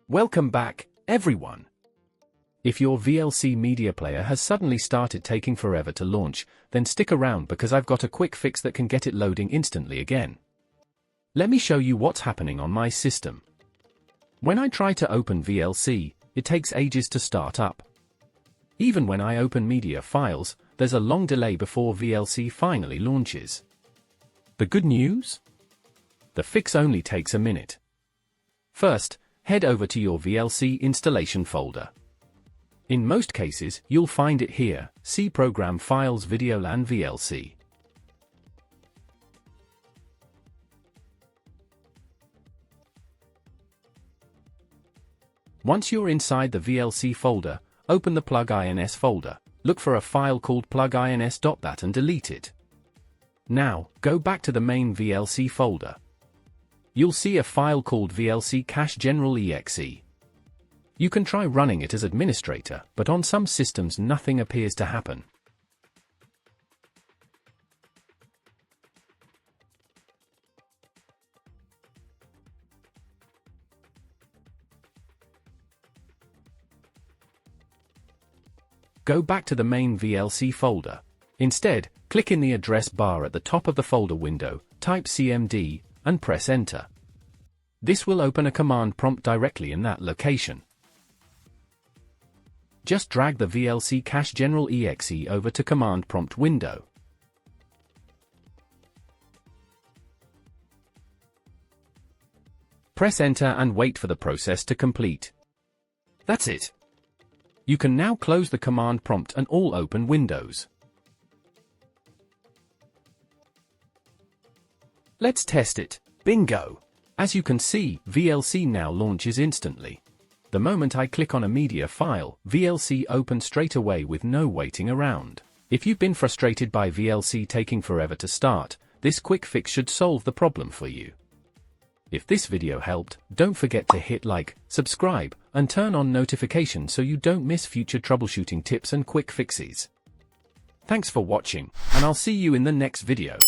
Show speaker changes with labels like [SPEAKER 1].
[SPEAKER 1] Welcome back, everyone. If your VLC Media Player has suddenly started taking forever to launch, then stick around because I've got a quick fix that can get it loading instantly again. Let me show you what's happening on my system. When I try to open VLC, it takes ages to start up. Even when I open media files, there's a long delay before VLC finally launches. The good news? The fix only takes a minute. First, head over to your VLC installation folder. In most cases, you'll find it here, C Program Files VideoLAN VLC. Once you're inside the VLC folder, open the plugins folder, look for a file called plugins.dat and delete it. Now, go back to the main VLC folder. You'll see a file called vlc-cache-gen.exe. You can try running it as administrator, but on some systems nothing appears to happen. Go back to the main VLC folder. Instead, click in the address bar at the top of the folder window, type cmd, and press enter. This will open a command prompt directly in that location. Just drag the vlc-cache-gen.exe over to command prompt window. Press enter and wait for the process to complete. That's it. You can now close the command prompt and all open windows. Let's test it. Bingo! As you can see, VLC now launches instantly. The moment I click on a media file, VLC opens straight away with no waiting around. If you've been frustrated by VLC taking forever to start, this quick fix should solve the problem for you. If this video helped, don't forget to hit like, subscribe, and turn on notifications so you don't miss future troubleshooting tips and quick fixes. Thanks for watching, and I'll see you in the next video.